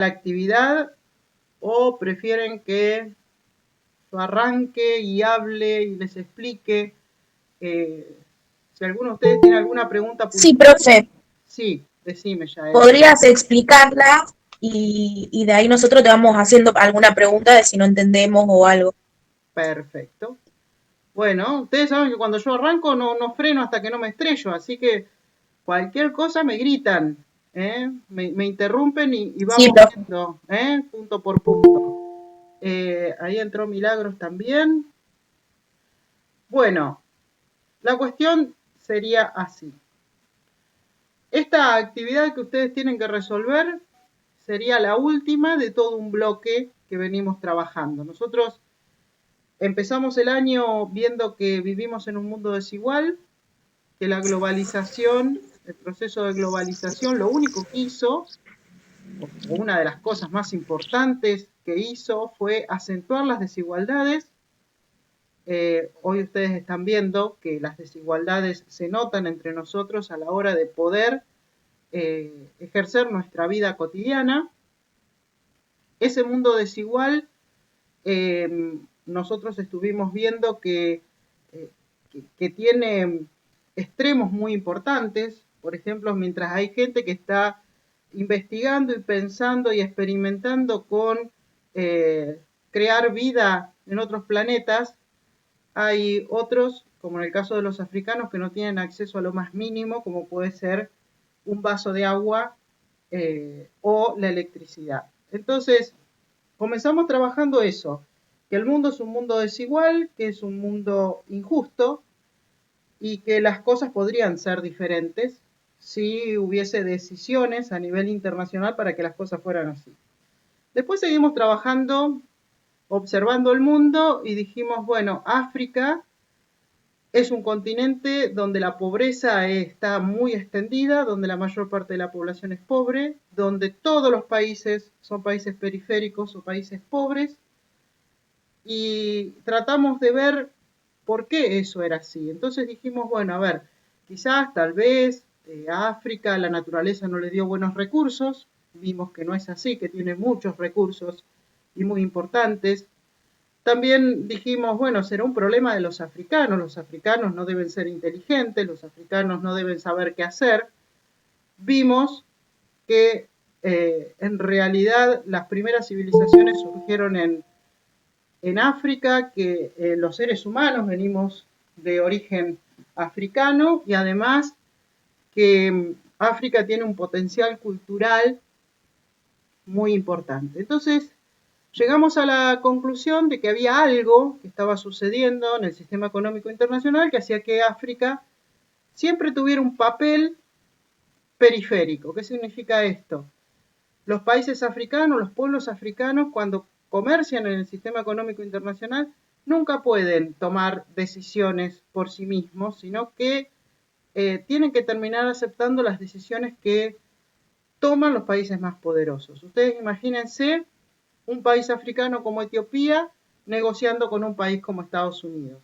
la actividad o prefieren que yo arranque y hable y les explique? Si alguno de ustedes tiene alguna pregunta Sí, puntual, profe, sí, decime ya. podrías explicarla y de ahí nosotros te vamos haciendo alguna pregunta de si no entendemos o algo. Perfecto. Bueno, ustedes saben que cuando yo arranco no freno hasta que no me estrello, así que cualquier cosa me gritan, ¿eh? Me interrumpen y Sí, vamos profe. viendo, ¿eh? Punto por punto. Ahí entró Milagros también. Bueno, la cuestión sería así. Esta actividad que ustedes tienen que resolver sería la última de todo un bloque que venimos trabajando. Nosotros empezamos el año viendo que vivimos en un mundo desigual, que la globalización, el proceso de globalización, lo único que hizo, o una de las cosas más importantes que hizo, fue acentuar las desigualdades. Hoy ustedes están viendo que las desigualdades se notan entre nosotros a la hora de poder ejercer nuestra vida cotidiana. Ese mundo desigual, nosotros estuvimos viendo que tiene extremos muy importantes. Por ejemplo, mientras hay gente que está investigando y pensando y experimentando con crear vida en otros planetas, hay otros, como en el caso de los africanos, que no tienen acceso a lo más mínimo, como puede ser un vaso de agua o la electricidad. Entonces, comenzamos trabajando eso, que el mundo es un mundo desigual, que es un mundo injusto y que las cosas podrían ser diferentes si hubiese decisiones a nivel internacional para que las cosas fueran así. Después seguimos trabajando, observando el mundo y dijimos, bueno, África es un continente donde la pobreza está muy extendida, donde la mayor parte de la población es pobre, donde todos los países son países periféricos o países pobres, y tratamos de ver por qué eso era así. Entonces dijimos, bueno, a ver, quizás, tal vez, a África la naturaleza no le dio buenos recursos, vimos que no es así, que tiene muchos recursos y muy importantes. También dijimos, bueno, será un problema de los africanos no deben ser inteligentes, los africanos no deben saber qué hacer. Vimos que en realidad las primeras civilizaciones surgieron en África, que los seres humanos venimos de origen africano y además que África tiene un potencial cultural muy importante. Entonces, llegamos a la conclusión de que había algo que estaba sucediendo en el sistema económico internacional que hacía que África siempre tuviera un papel periférico. ¿Qué significa esto? Los países africanos, los pueblos africanos, cuando comercian en el sistema económico internacional, nunca pueden tomar decisiones por sí mismos, sino que tienen que terminar aceptando las decisiones que toman los países más poderosos. Ustedes imagínense un país africano como Etiopía negociando con un país como Estados Unidos,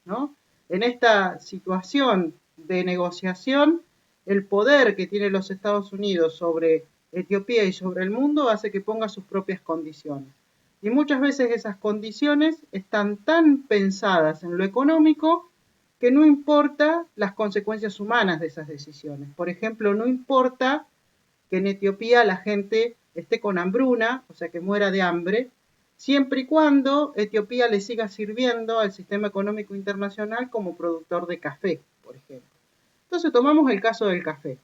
¿no? En esta situación de negociación, el poder que tienen los Estados Unidos sobre Etiopía y sobre el mundo hace que ponga sus propias condiciones. Y muchas veces esas condiciones están tan pensadas en lo económico que no importa las consecuencias humanas de esas decisiones. Por ejemplo, no importa que en Etiopía la gente esté con hambruna, o sea, que muera de hambre, siempre y cuando Etiopía le siga sirviendo al sistema económico internacional como productor de café, por ejemplo. Entonces tomamos el caso del café,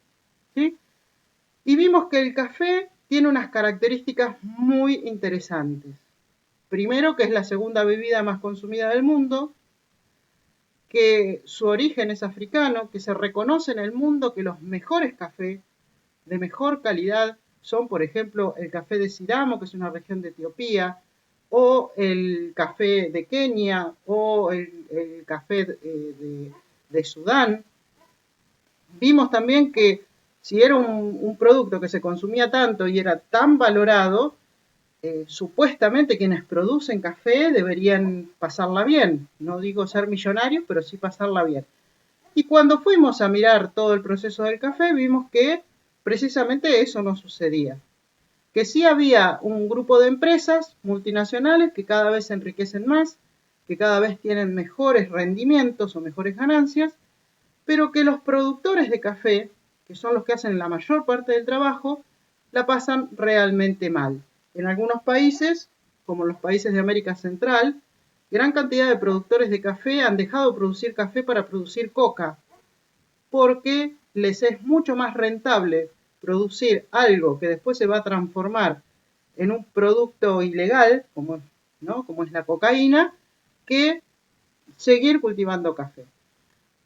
¿sí? Y vimos que el café tiene unas características muy interesantes. Primero, que es la segunda bebida más consumida del mundo, que su origen es africano, que se reconoce en el mundo que los mejores cafés de mejor calidad son, por ejemplo, el café de Sidamo, que es una región de Etiopía, o el café de Kenia, o el café de Sudán. Vimos también que si era un producto que se consumía tanto y era tan valorado, supuestamente quienes producen café deberían pasarla bien. No digo ser millonarios, pero sí pasarla bien. Y cuando fuimos a mirar todo el proceso del café, vimos que precisamente eso no sucedía. que sí había un grupo de empresas multinacionales que cada vez se enriquecen más, que cada vez tienen mejores rendimientos o mejores ganancias, pero que los productores de café, que son los que hacen la mayor parte del trabajo, la pasan realmente mal. En algunos países, como los países de América Central, gran cantidad de productores de café han dejado de producir café para producir coca, porque les es mucho más rentable producir algo que después se va a transformar en un producto ilegal, como es la cocaína, que seguir cultivando café.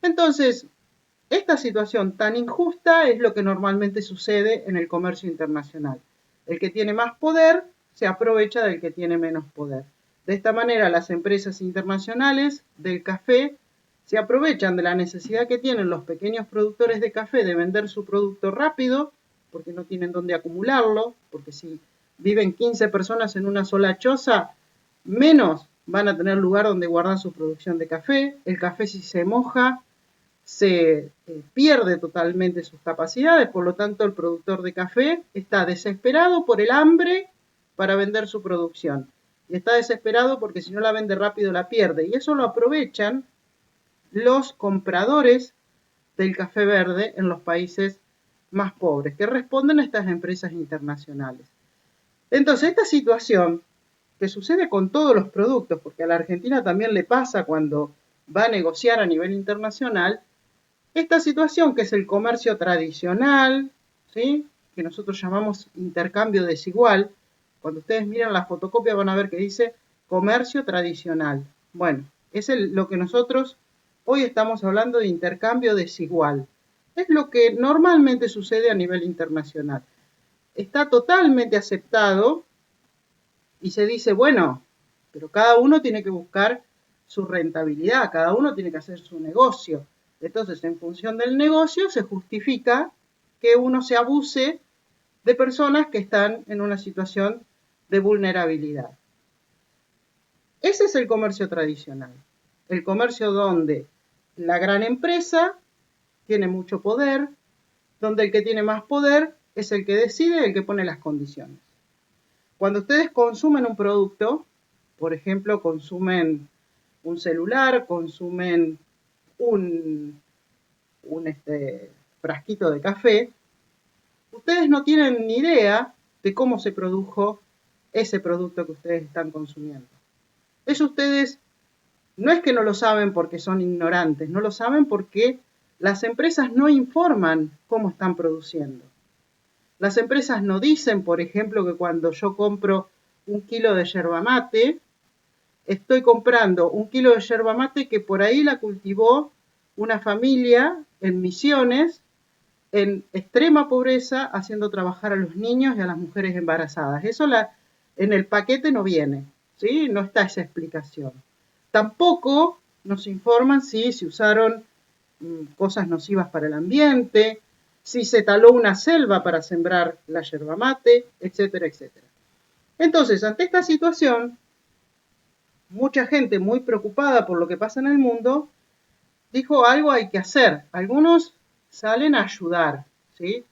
Entonces, esta situación tan injusta es lo que normalmente sucede en el comercio internacional. El que tiene más poder se aprovecha del que tiene menos poder. De esta manera, las empresas internacionales del café se aprovechan de la necesidad que tienen los pequeños productores de café de vender su producto rápido, porque no tienen dónde acumularlo, porque si viven 15 personas en una sola choza, menos van a tener lugar donde guardar su producción de café. El café, si se moja, se pierde totalmente sus capacidades, por lo tanto el productor de café está desesperado por el hambre para vender su producción y está desesperado porque si no la vende rápido la pierde, y eso lo aprovechan los compradores del café verde en los países más pobres, que responden a estas empresas internacionales. Entonces, esta situación que sucede con todos los productos, porque a la Argentina también le pasa cuando va a negociar a nivel internacional, esta situación que es el comercio tradicional, ¿sí?, que nosotros llamamos intercambio desigual, cuando ustedes miran la fotocopia van a ver que dice comercio tradicional. Bueno, es lo que nosotros hoy estamos hablando de intercambio desigual. Es lo que normalmente sucede a nivel internacional. Está totalmente aceptado y se dice, bueno, pero cada uno tiene que buscar su rentabilidad, cada uno tiene que hacer su negocio. Entonces, en función del negocio, se justifica que uno se abuse de personas que están en una situación de vulnerabilidad. Ese es el comercio tradicional. El comercio donde la gran empresa tiene mucho poder, donde el que tiene más poder es el que decide y el que pone las condiciones. Cuando ustedes consumen un producto, por ejemplo, consumen un celular, consumen un frasquito de café, ustedes no tienen ni idea de cómo se produjo ese producto que ustedes están consumiendo. Eso ustedes no es que no lo saben porque son ignorantes, no lo saben porque las empresas no informan cómo están produciendo. Las empresas no dicen, por ejemplo, que cuando yo compro un kilo de yerba mate, estoy comprando un kilo de yerba mate que por ahí la cultivó una familia en Misiones, en extrema pobreza, haciendo trabajar a los niños y a las mujeres embarazadas. Eso en el paquete no viene, ¿sí? No está esa explicación. Tampoco nos informan si se usaron cosas nocivas para el ambiente, si se taló una selva para sembrar la yerba mate, etcétera, etcétera. Entonces, ante esta situación, mucha gente muy preocupada por lo que pasa en el mundo, dijo algo hay que hacer. Algunos salen a ayudar, ¿sí?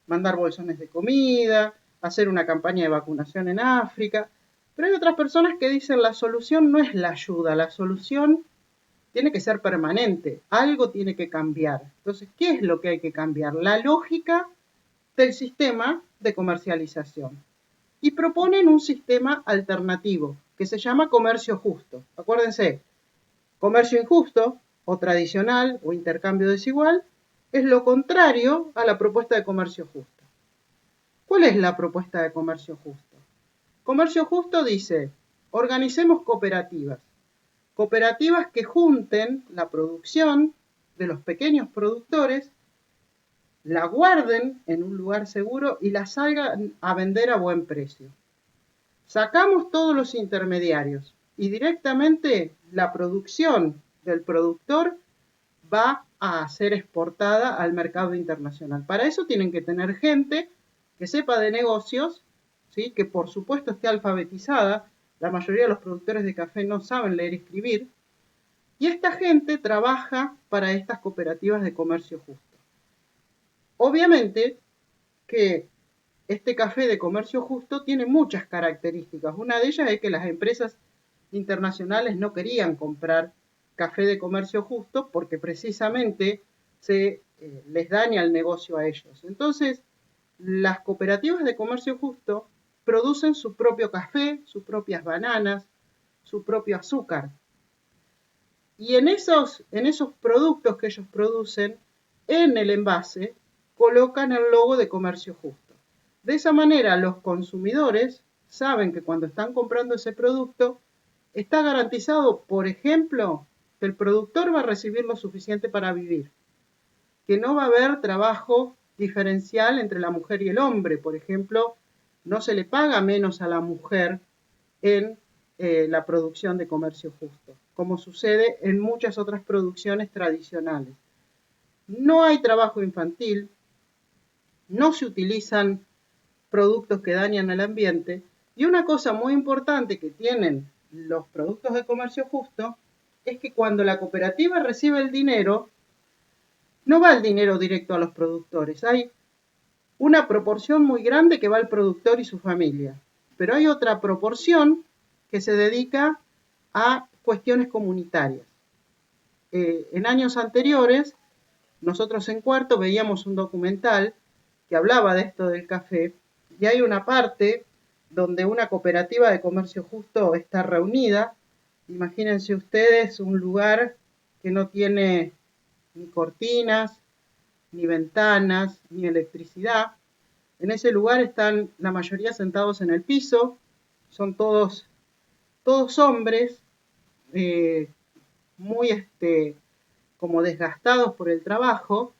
Mandar bolsones de comida, hacer una campaña de vacunación en África, pero hay otras personas que dicen la solución no es la ayuda, la solución tiene que ser permanente, algo tiene que cambiar. Entonces, ¿qué es lo que hay que cambiar? La lógica del sistema de comercialización. Y proponen un sistema alternativo que se llama comercio justo. Acuérdense, comercio injusto o tradicional o intercambio desigual es lo contrario a la propuesta de comercio justo. ¿Cuál es la propuesta de comercio justo? Comercio justo dice, organicemos cooperativas. Cooperativas que junten la producción de los pequeños productores, la guarden en un lugar seguro y la salgan a vender a buen precio. Sacamos todos los intermediarios y directamente la producción del productor va a ser exportada al mercado internacional. Para eso tienen que tener gente que sepa de negocios, ¿sí?, que por supuesto esté alfabetizada. La mayoría de los productores de café no saben leer y escribir. Y esta gente trabaja para estas cooperativas de comercio justo. Obviamente que este café de comercio justo tiene muchas características. Una de ellas es que las empresas internacionales no querían comprar café de comercio justo porque precisamente les daña el negocio a ellos. Entonces, las cooperativas de comercio justo producen su propio café, sus propias bananas, su propio azúcar. Y en esos productos que ellos producen, en el envase, colocan el logo de comercio justo. De esa manera, los consumidores saben que cuando están comprando ese producto, está garantizado, por ejemplo, que el productor va a recibir lo suficiente para vivir, que no va a haber trabajo diferencial entre la mujer y el hombre. Por ejemplo, no se le paga menos a la mujer en la producción de comercio justo, como sucede en muchas otras producciones tradicionales. No hay trabajo infantil, no se utilizan productos que dañan el ambiente, y una cosa muy importante que tienen los productos de comercio justo es que cuando la cooperativa recibe el dinero, no va el dinero directo a los productores. Hay una proporción muy grande que va al productor y su familia, pero hay otra proporción que se dedica a cuestiones comunitarias. En años anteriores, nosotros en cuarto veíamos un documental que hablaba de esto del café, y hay una parte donde una cooperativa de comercio justo está reunida. Imagínense ustedes un lugar que no tiene ni cortinas, ni ventanas, ni electricidad. En ese lugar están la mayoría sentados en el piso, son todos hombres, muy como desgastados por el trabajo,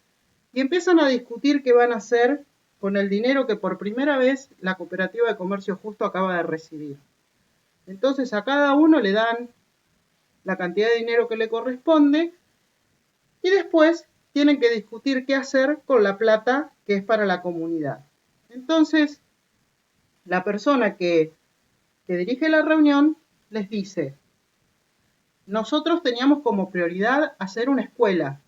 y empiezan a discutir qué van a hacer con el dinero que por primera vez la cooperativa de comercio justo acaba de recibir. Entonces a cada uno le dan la cantidad de dinero que le corresponde y después tienen que discutir qué hacer con la plata que es para la comunidad. Entonces, la persona que dirige la reunión les dice: nosotros teníamos como prioridad hacer una escuela,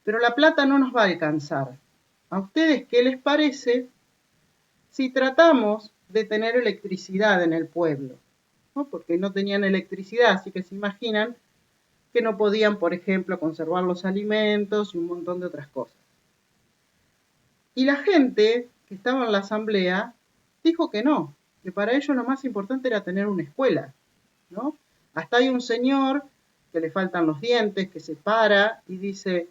pero la plata no nos va a alcanzar. ¿A ustedes qué les parece si tratamos de tener electricidad en el pueblo? ¿No? Porque no tenían electricidad, así que se imaginan que no podían, por ejemplo, conservar los alimentos y un montón de otras cosas. Y la gente que estaba en la asamblea dijo que no, que para ellos lo más importante era tener una escuela, ¿no? Hasta hay un señor que le faltan los dientes, que se para y dice: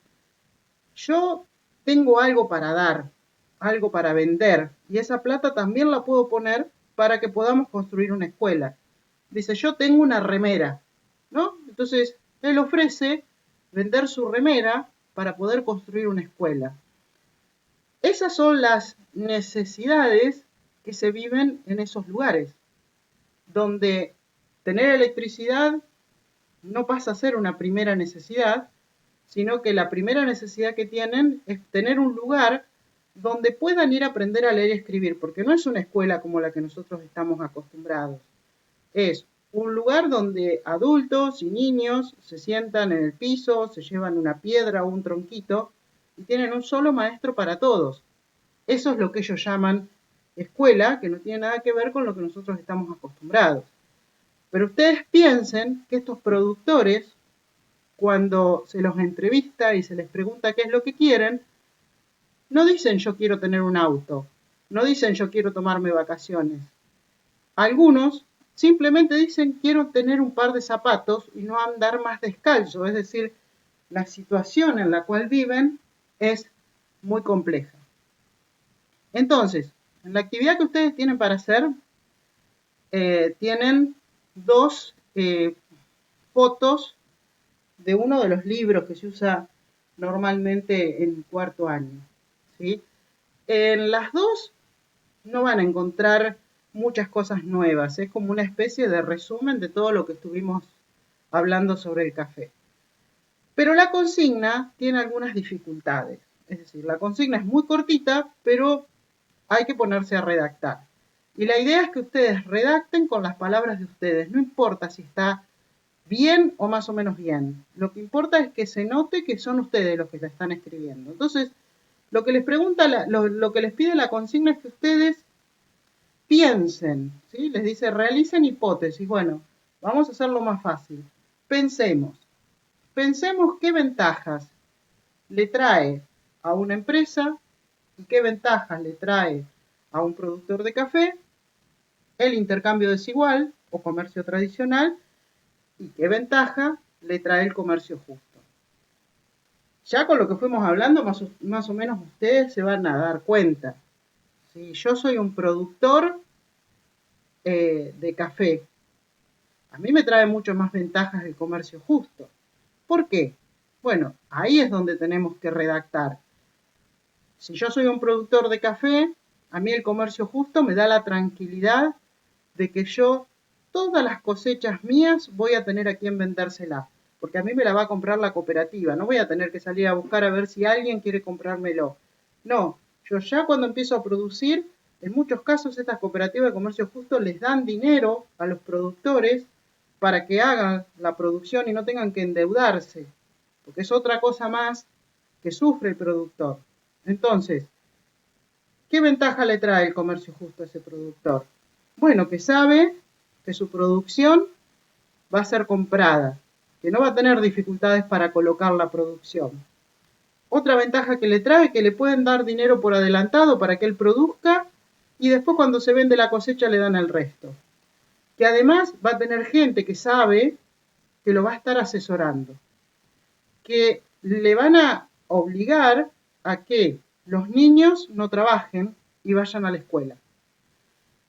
yo tengo algo para dar, algo para vender, y esa plata también la puedo poner para que podamos construir una escuela. Dice: yo tengo una remera, ¿no? Entonces, él ofrece vender su remera para poder construir una escuela. Esas son las necesidades que se viven en esos lugares, donde tener electricidad no pasa a ser una primera necesidad, sino que la primera necesidad que tienen es tener un lugar donde puedan ir a aprender a leer y escribir, porque no es una escuela como la que nosotros estamos acostumbrados. Es un lugar donde adultos y niños se sientan en el piso, se llevan una piedra o un tronquito y tienen un solo maestro para todos. Eso es lo que ellos llaman escuela, que no tiene nada que ver con lo que nosotros estamos acostumbrados. Pero ustedes piensen que estos productores, cuando se los entrevista y se les pregunta qué es lo que quieren, no dicen yo quiero tener un auto, no dicen yo quiero tomarme vacaciones. Algunos simplemente dicen quiero tener un par de zapatos y no andar más descalzo, es decir, la situación en la cual viven es muy compleja. Entonces, en la actividad que ustedes tienen para hacer, tienen dos fotos de uno de los libros que se usa normalmente en cuarto año, ¿sí? En las dos no van a encontrar muchas cosas nuevas, es como una especie de resumen de todo lo que estuvimos hablando sobre el café. Pero la consigna tiene algunas dificultades, es decir, la consigna es muy cortita, pero hay que ponerse a redactar. Y la idea es que ustedes redacten con las palabras de ustedes, no importa si está bien o más o menos bien. Lo que importa es que se note que son ustedes los que la están escribiendo. Entonces, Lo que les pregunta, lo que les pide la consigna es que ustedes piensen, ¿sí? Les dice, realicen hipótesis. Bueno, vamos a hacerlo más fácil. Pensemos qué ventajas le trae a una empresa y qué ventajas le trae a un productor de café el intercambio desigual o comercio tradicional y qué ventaja le trae el comercio justo. Ya con lo que fuimos hablando, más o menos ustedes se van a dar cuenta. Si yo soy un productor de café, a mí me trae mucho más ventajas el comercio justo. ¿Por qué? Bueno, ahí es donde tenemos que redactar. Si yo soy un productor de café, a mí el comercio justo me da la tranquilidad de que yo todas las cosechas mías voy a tener a quien vendérsela, porque a mí me la va a comprar la cooperativa, no voy a tener que salir a buscar a ver si alguien quiere comprármelo. No, yo ya cuando empiezo a producir, en muchos casos estas cooperativas de comercio justo les dan dinero a los productores para que hagan la producción y no tengan que endeudarse, porque es otra cosa más que sufre el productor. Entonces, ¿qué ventaja le trae el comercio justo a ese productor? Bueno, que sabe que su producción va a ser comprada, que no va a tener dificultades para colocar la producción. Otra ventaja que le trae es que le pueden dar dinero por adelantado para que él produzca y después cuando se vende la cosecha le dan el resto. Que además va a tener gente que sabe que lo va a estar asesorando, que le van a obligar a que los niños no trabajen y vayan a la escuela,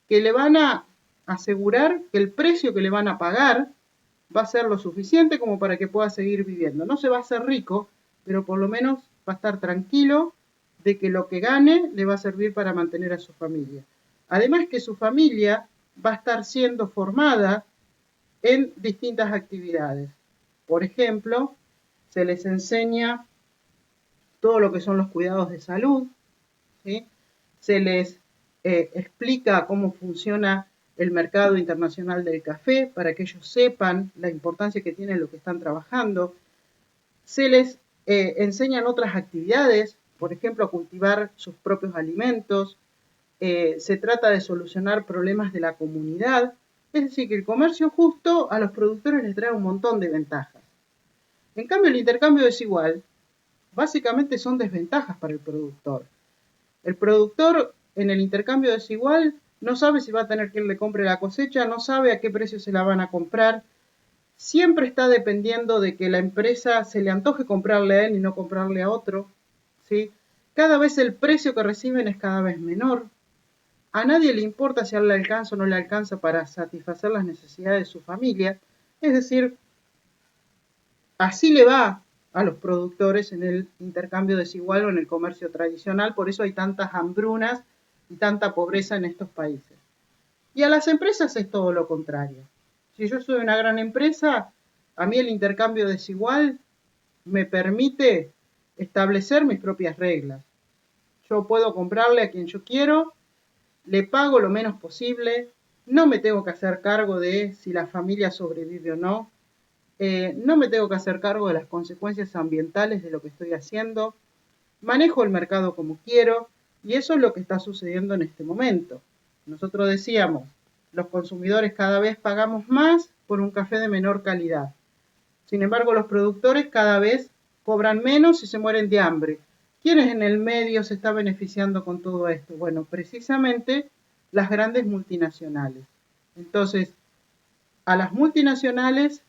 que le van a asegurar que el precio que le van a pagar va a ser lo suficiente como para que pueda seguir viviendo. No se va a hacer rico, pero por lo menos va a estar tranquilo de que lo que gane le va a servir para mantener a su familia. Además que su familia va a estar siendo formada en distintas actividades. Por ejemplo, se les enseña todo lo que son los cuidados de salud, ¿sí? Se les explica cómo funciona el mercado internacional del café para que ellos sepan la importancia que tiene lo que están trabajando. Se les enseñan otras actividades, por ejemplo, a cultivar sus propios alimentos. Se trata de solucionar problemas de la comunidad. Es decir, que el comercio justo a los productores les trae un montón de ventajas. En cambio, el intercambio desigual básicamente son desventajas para el productor. El productor en el intercambio desigual no sabe si va a tener quien le compre la cosecha, no sabe a qué precio se la van a comprar, siempre está dependiendo de que la empresa se le antoje comprarle a él y no comprarle a otro, ¿sí? Cada vez el precio que reciben es cada vez menor. A nadie le importa si a él le alcanza o no le alcanza para satisfacer las necesidades de su familia. Es decir, así le va a los productores en el intercambio desigual o en el comercio tradicional, por eso hay tantas hambrunas y tanta pobreza en estos países. Y a las empresas es todo lo contrario. Si yo soy una gran empresa, a mí el intercambio desigual me permite establecer mis propias reglas. Yo puedo comprarle a quien yo quiero, le pago lo menos posible, no me tengo que hacer cargo de si la familia sobrevive o no, no me tengo que hacer cargo de las consecuencias ambientales de lo que estoy haciendo, manejo el mercado como quiero y eso es lo que está sucediendo en este momento. Nosotros decíamos, los consumidores cada vez pagamos más por un café de menor calidad. Sin embargo, los productores cada vez cobran menos y se mueren de hambre. ¿Quiénes en el medio se está beneficiando con todo esto? Bueno, precisamente las grandes multinacionales. Entonces, a las multinacionales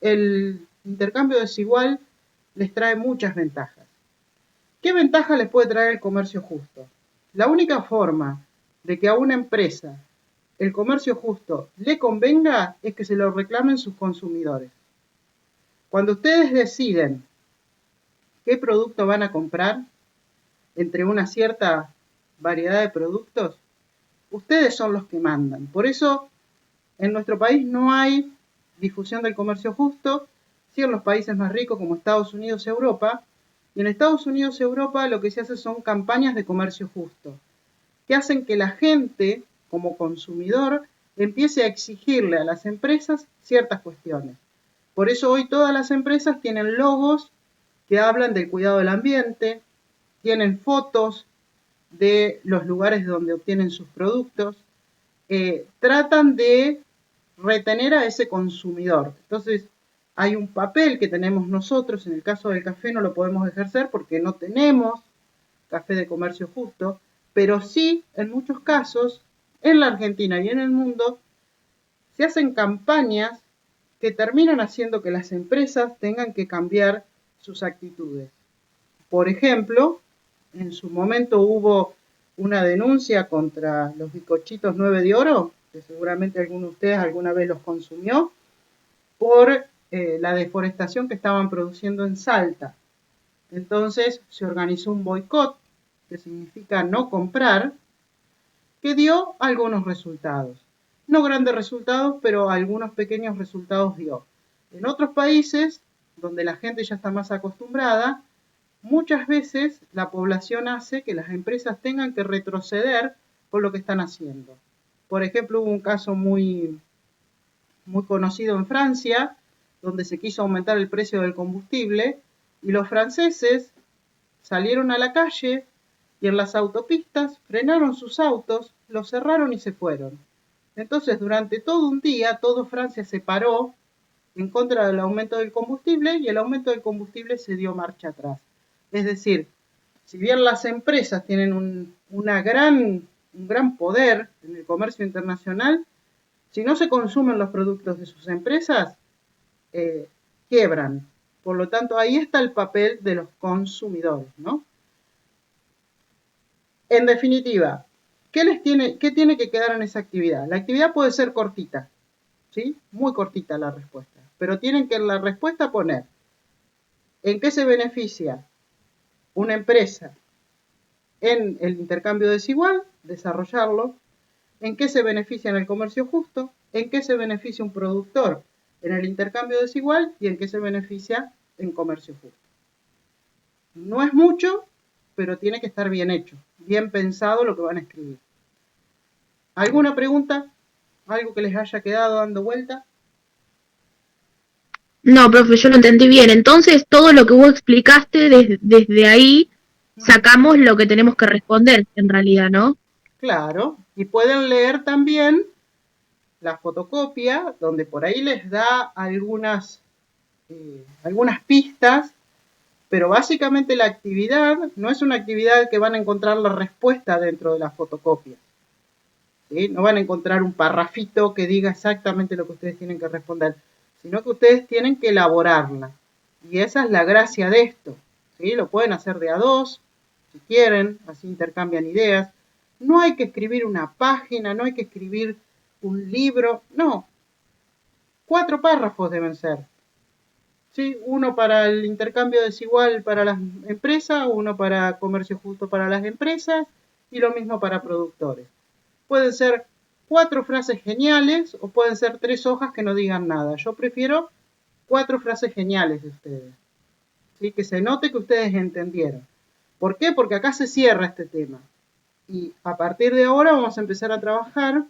el intercambio desigual les trae muchas ventajas. ¿Qué ventaja les puede traer el comercio justo? La única forma de que a una empresa el comercio justo le convenga es que se lo reclamen sus consumidores. Cuando ustedes deciden qué producto van a comprar entre una cierta variedad de productos, ustedes son los que mandan. Por eso en nuestro país no hay difusión del comercio justo, sí en los países más ricos como Estados Unidos y Europa. Y en Estados Unidos y Europa lo que se hace son campañas de comercio justo, que hacen que la gente, como consumidor, empiece a exigirle a las empresas ciertas cuestiones. Por eso hoy todas las empresas tienen logos que hablan del cuidado del ambiente, tienen fotos de los lugares donde obtienen sus productos, tratan de retener a ese consumidor. Entonces, hay un papel que tenemos nosotros, en el caso del café no lo podemos ejercer porque no tenemos café de comercio justo, pero sí, en muchos casos, en la Argentina y en el mundo, se hacen campañas que terminan haciendo que las empresas tengan que cambiar sus actitudes. Por ejemplo, en su momento hubo una denuncia contra los bizcochitos 9 de oro, que seguramente alguno de ustedes alguna vez los consumió, por la deforestación que estaban produciendo en Salta. Entonces se organizó un boicot, que significa no comprar, que dio algunos resultados. No grandes resultados, pero algunos pequeños resultados dio. En otros países, donde la gente ya está más acostumbrada, muchas veces la población hace que las empresas tengan que retroceder con lo que están haciendo. Por ejemplo, hubo un caso muy conocido en Francia, donde se quiso aumentar el precio del combustible y los franceses salieron a la calle y en las autopistas frenaron sus autos, los cerraron y se fueron. Entonces, durante todo un día, todo Francia se paró en contra del aumento del combustible y el aumento del combustible se dio marcha atrás. Es decir, si bien las empresas tienen un gran poder en el comercio internacional, si no se consumen los productos de sus empresas, quiebran. Por lo tanto, ahí está el papel de los consumidores, ¿no? En definitiva, ¿qué tiene que quedar en esa actividad? La actividad puede ser cortita, ¿sí? Muy cortita la respuesta, pero tienen que en la respuesta poner en qué se beneficia una empresa en el intercambio desigual, desarrollarlo, en qué se beneficia en el comercio justo, en qué se beneficia un productor en el intercambio desigual y en qué se beneficia en comercio justo. No es mucho, pero tiene que estar bien hecho, bien pensado lo que van a escribir. ¿Alguna pregunta? ¿Algo que les haya quedado dando vuelta? No, profe, yo lo entendí bien. Entonces, todo lo que vos explicaste desde ahí, sacamos lo que tenemos que responder, en realidad, ¿no? Claro, y pueden leer también la fotocopia, donde por ahí les da algunas pistas, pero básicamente la actividad no es una actividad que van a encontrar la respuesta dentro de la fotocopia. ¿Sí? No van a encontrar un parrafito que diga exactamente lo que ustedes tienen que responder, sino que ustedes tienen que elaborarla. Y esa es la gracia de esto. ¿Sí? Lo pueden hacer de a dos, si quieren, así intercambian ideas. No hay que escribir una página, no hay que escribir un libro, no. 4 párrafos deben ser. ¿Sí? Uno para el intercambio desigual para las empresas, uno para comercio justo para las empresas y lo mismo para productores. Pueden ser 4 frases geniales o pueden ser 3 hojas que no digan nada. Yo prefiero 4 frases geniales de ustedes. ¿Sí? Que se note que ustedes entendieron. ¿Por qué? Porque acá se cierra este tema. Y a partir de ahora vamos a empezar a trabajar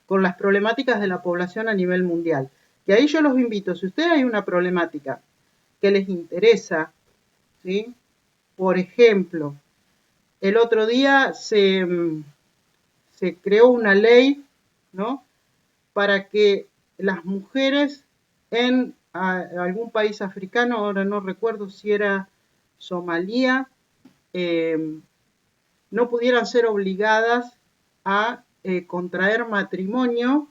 con las problemáticas de la población a nivel mundial. Y ahí yo los invito, si ustedes hay una problemática que les interesa, ¿sí? Por ejemplo, el otro día se creó una ley, ¿no? Para que las mujeres en algún país africano, ahora no recuerdo si era Somalia, no pudieran ser obligadas a contraer matrimonio,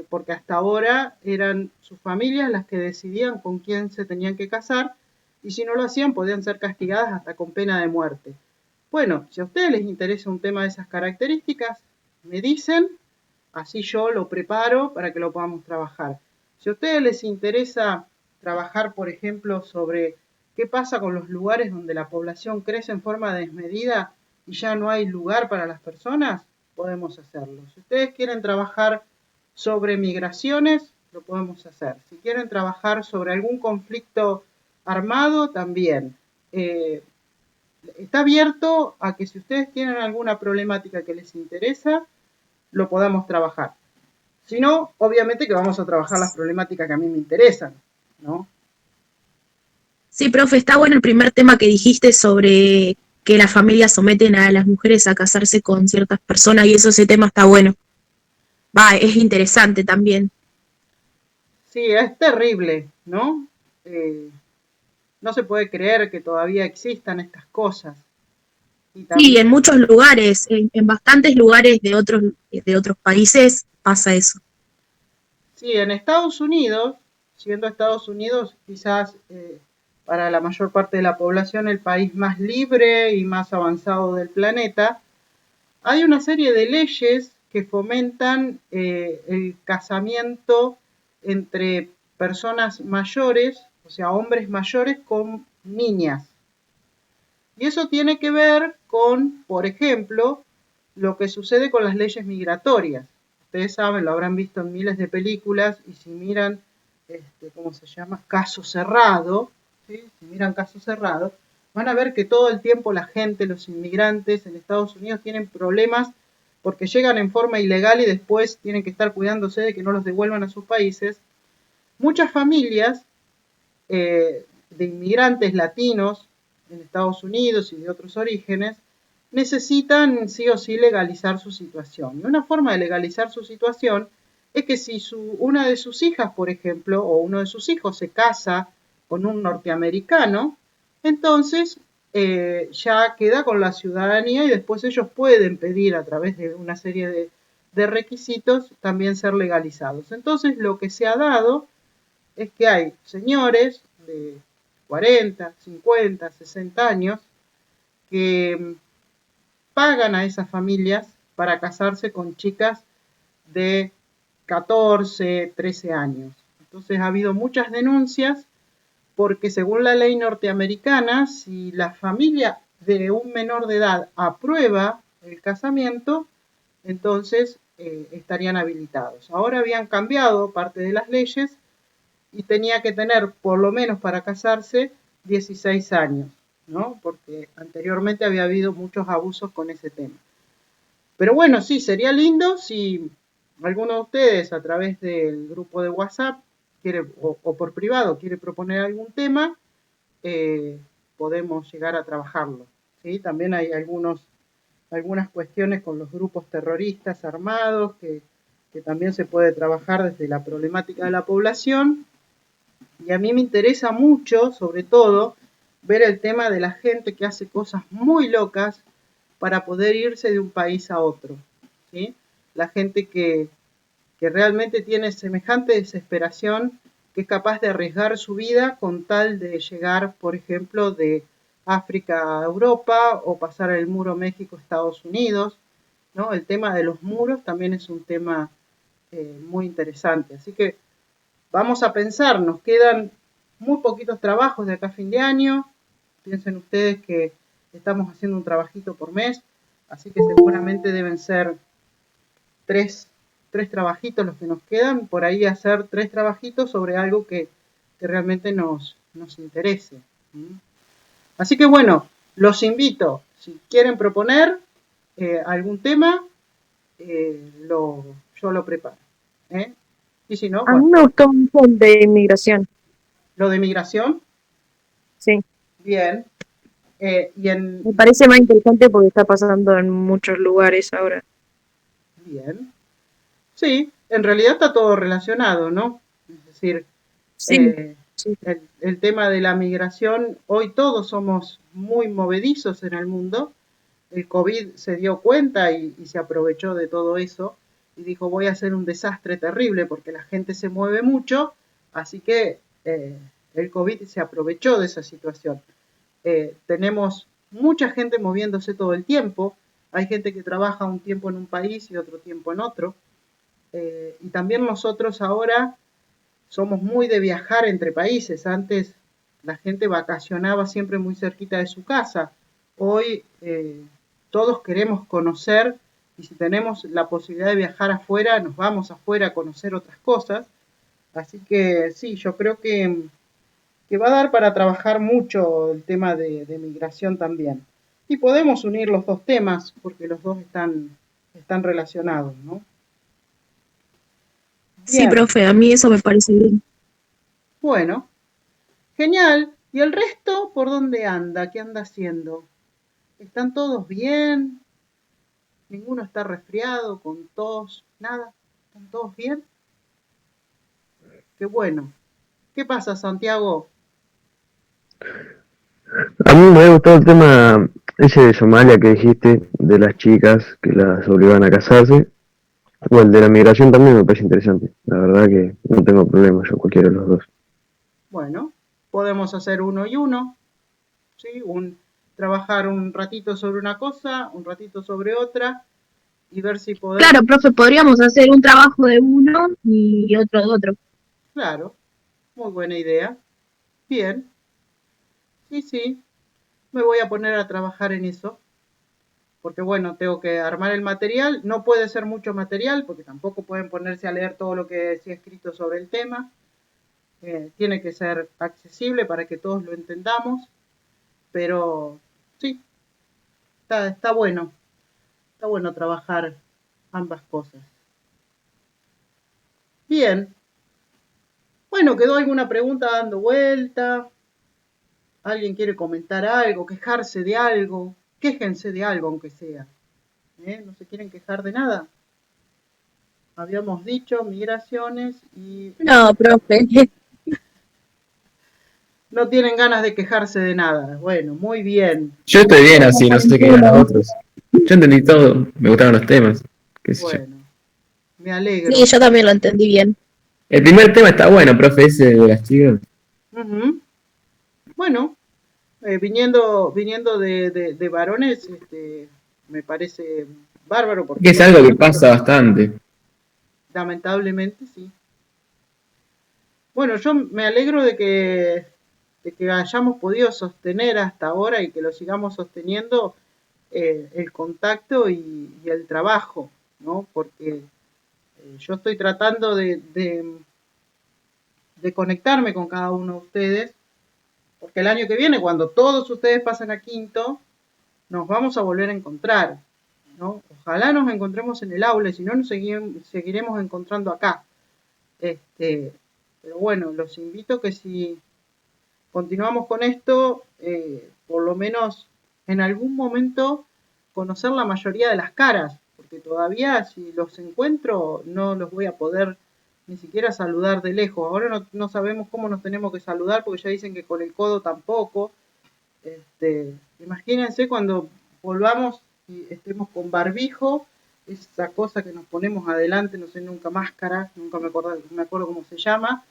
porque hasta ahora eran sus familias las que decidían con quién se tenían que casar, y si no lo hacían podían ser castigadas hasta con pena de muerte. Bueno, si a ustedes les interesa un tema de esas características, me dicen, así yo lo preparo para que lo podamos trabajar. Si a ustedes les interesa trabajar, por ejemplo, sobre qué pasa con los lugares donde la población crece en forma desmedida y ya no hay lugar para las personas, podemos hacerlo. Si ustedes quieren trabajar sobre migraciones, lo podemos hacer. Si quieren trabajar sobre algún conflicto armado, también. Está abierto a que si ustedes tienen alguna problemática que les interesa, lo podamos trabajar. Si no, obviamente que vamos a trabajar las problemáticas que a mí me interesan, ¿no? Sí, profe, está bueno el primer tema que dijiste sobre que las familias someten a las mujeres a casarse con ciertas personas y eso, ese tema está bueno. Va, es interesante también. Sí, es terrible, ¿no? Eh, no se puede creer que todavía existan estas cosas. Y Sí, también, en muchos lugares, en bastantes lugares de otros países pasa eso. sí, en Estados Unidos, siendo Estados Unidos quizás para la mayor parte de la población el país más libre y más avanzado del planeta, hay una serie de leyes que fomentan el casamiento entre personas mayores, o sea, hombres mayores con niñas. Y eso tiene que ver con, por ejemplo, lo que sucede con las leyes migratorias. Ustedes saben, lo habrán visto en miles de películas y si miran, ¿cómo se llama? Caso cerrado, ¿sí? Si miran Caso cerrado, van a ver que todo el tiempo la gente, los inmigrantes en Estados Unidos tienen problemas porque llegan en forma ilegal y después tienen que estar cuidándose de que no los devuelvan a sus países. Muchas familias de inmigrantes latinos en Estados Unidos y de otros orígenes necesitan sí o sí legalizar su situación. Y una forma de legalizar su situación es que si una de sus hijas, por ejemplo, o uno de sus hijos se casa con un norteamericano, entonces ya queda con la ciudadanía y después ellos pueden pedir a través de una serie de requisitos también ser legalizados. Entonces lo que se ha dado es que hay señores de 40, 50, 60 años que pagan a esas familias para casarse con chicas de 14, 13 años. Entonces ha habido muchas denuncias porque según la ley norteamericana, si la familia de un menor de edad aprueba el casamiento, entonces estarían habilitados. Ahora habían cambiado parte de las leyes y tenía que tener por lo menos para casarse 16 años, ¿no? Porque anteriormente había habido muchos abusos con ese tema. Pero bueno, sí, sería lindo si alguno de ustedes a través del grupo de WhatsApp quiere, o por privado quiere proponer algún tema, eh, podemos llegar a trabajarlo. ¿Sí? También hay algunas cuestiones con los grupos terroristas armados que también se puede trabajar desde la problemática de la población. Y a mí me interesa mucho, sobre todo, ver el tema de la gente que hace cosas muy locas para poder irse de un país a otro. ¿Sí? La gente que realmente tiene semejante desesperación que es capaz de arriesgar su vida con tal de llegar, por ejemplo, de África a Europa o pasar el muro México-Estados Unidos. ¿No? El tema de los muros también es un tema muy interesante. Así que vamos a pensar, nos quedan muy poquitos trabajos de acá a fin de año. Piensen ustedes que estamos haciendo un trabajito por mes, así que seguramente deben ser tres, tres trabajitos los que nos quedan, por ahí hacer tres trabajitos sobre algo que realmente nos interese. Así que bueno, los invito, si quieren proponer algún tema, yo lo preparo. ¿Eh? Y si no, A mí bueno, me gustó mucho el de inmigración, lo de migración, sí. bien. Y en, Me parece más interesante porque está pasando en muchos lugares ahora. bien. Sí, en realidad está todo relacionado, ¿no? Es decir, Sí, eh, sí, el tema de la migración, hoy todos somos muy movedizos en el mundo. El COVID se dio cuenta y se aprovechó de todo eso y dijo voy a hacer un desastre terrible porque la gente se mueve mucho, así que el COVID se aprovechó de esa situación. Tenemos mucha gente moviéndose todo el tiempo, hay gente que trabaja un tiempo en un país y otro tiempo en otro, y también nosotros ahora somos muy de viajar entre países. Antes la gente vacacionaba siempre muy cerquita de su casa. Hoy todos queremos conocer y si tenemos la posibilidad de viajar afuera, nos vamos afuera a conocer otras cosas. Así que sí, yo creo que va a dar para trabajar mucho el tema de migración también. Y podemos unir los dos temas porque los dos están relacionados, ¿no? Sí, Bien, profe, a mí eso me parece bien. bueno, genial. ¿Y el resto por dónde anda? ¿Qué anda haciendo? ¿Están todos bien? ¿Ninguno está resfriado, con tos? ¿Nada? ¿Están todos bien? Qué bueno. ¿Qué pasa, Santiago? A mí me había gustado el tema ese de Somalia que dijiste, de las chicas que las obligaban a casarse. O el de la migración también me parece interesante. La verdad que no tengo problema yo cualquiera de los dos. Bueno, podemos hacer uno y uno, ¿sí? Trabajar un ratito sobre una cosa, un ratito sobre otra y ver si podemos. Claro, profe, podríamos hacer un trabajo de uno y otro de otro. Claro, muy buena idea. Bien, sí, me voy a poner a trabajar en eso. Porque bueno, tengo que armar el material. No puede ser mucho material porque tampoco pueden ponerse a leer todo lo que se ha escrito sobre el tema. Tiene que ser accesible para que todos lo entendamos. Pero sí, está bueno. Está bueno trabajar ambas cosas. Bien. Bueno, quedó alguna pregunta dando vuelta. ¿Alguien quiere comentar algo, quejarse de algo? Quéjense de algo, aunque sea. ¿No se quieren quejar de nada? Habíamos dicho migraciones y No, profe. no tienen ganas de quejarse de nada. Bueno, muy bien. Yo estoy bien así, no sé qué digan los otros. Yo entendí todo, me gustaron los temas. Qué sé yo. Bueno, me alegro. Sí, yo también lo entendí bien. El primer tema está bueno, profe, ese de las chicas. Ujú. Bueno, viniendo de varones, me parece bárbaro porque Que es algo que pasa bastante. lamentablemente sí. Bueno, yo me alegro de que hayamos podido sostener hasta ahora y que lo sigamos sosteniendo el contacto y el trabajo, ¿no? Porque yo estoy tratando de conectarme con cada uno de ustedes, porque el año que viene, cuando todos ustedes pasen a quinto, nos vamos a volver a encontrar, ¿no? Ojalá nos encontremos en el aula, y si no, nos seguiremos encontrando acá. Pero bueno, los invito que si continuamos con esto, por lo menos en algún momento conocer la mayoría de las caras, porque todavía si los encuentro no los voy a poder ni siquiera saludar de lejos. Ahora no sabemos cómo nos tenemos que saludar porque ya dicen que con el codo tampoco. Imagínense cuando volvamos y estemos con barbijo, esa cosa que nos ponemos adelante, no sé, nunca máscara, nunca me acuerdo cómo se llama,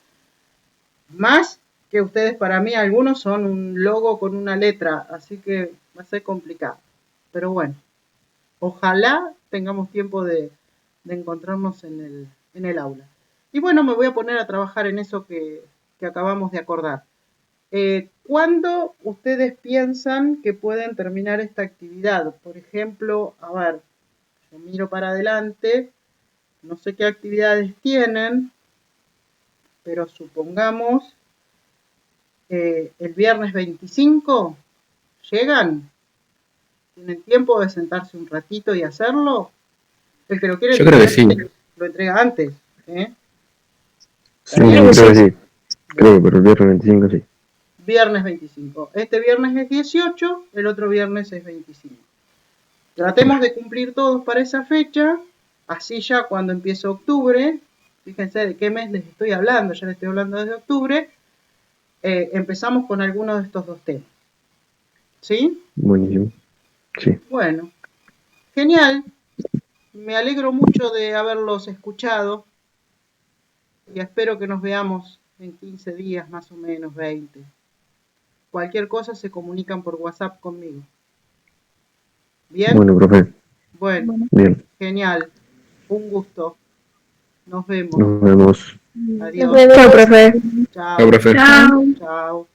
más que ustedes para mí algunos son un logo con una letra, así que va a ser complicado. Pero bueno, ojalá tengamos tiempo de encontrarnos en el aula. Y bueno, me voy a poner a trabajar en eso que acabamos de acordar. ¿Cuándo ustedes piensan que pueden terminar esta actividad? Por ejemplo, a ver, yo miro para adelante, no sé qué actividades tienen, pero supongamos el viernes 25, ¿llegan? ¿Tienen tiempo de sentarse un ratito y hacerlo? El que lo quiere Yo creo que sí. lo entrega antes, ¿eh? Sí, creo que sí. Creo que por el viernes 25 sí. Viernes 25. Este viernes es 18, el otro viernes es 25. Tratemos de cumplir todos para esa fecha, así ya cuando empiece octubre, fíjense de qué mes les estoy hablando, ya les estoy hablando desde octubre, empezamos con algunos de estos dos temas. ¿Sí? Buenísimo. Sí. Bueno, genial. Me alegro mucho de haberlos escuchado y espero que nos veamos en 15 días, más o menos 20. Cualquier cosa se comunican por WhatsApp conmigo. ¿Bien? Bueno, profe. Bueno, Bien. genial. Un gusto. Nos vemos. Nos vemos. Adiós. Chao, profe. Chao. Chao, profe. Chao. Chao.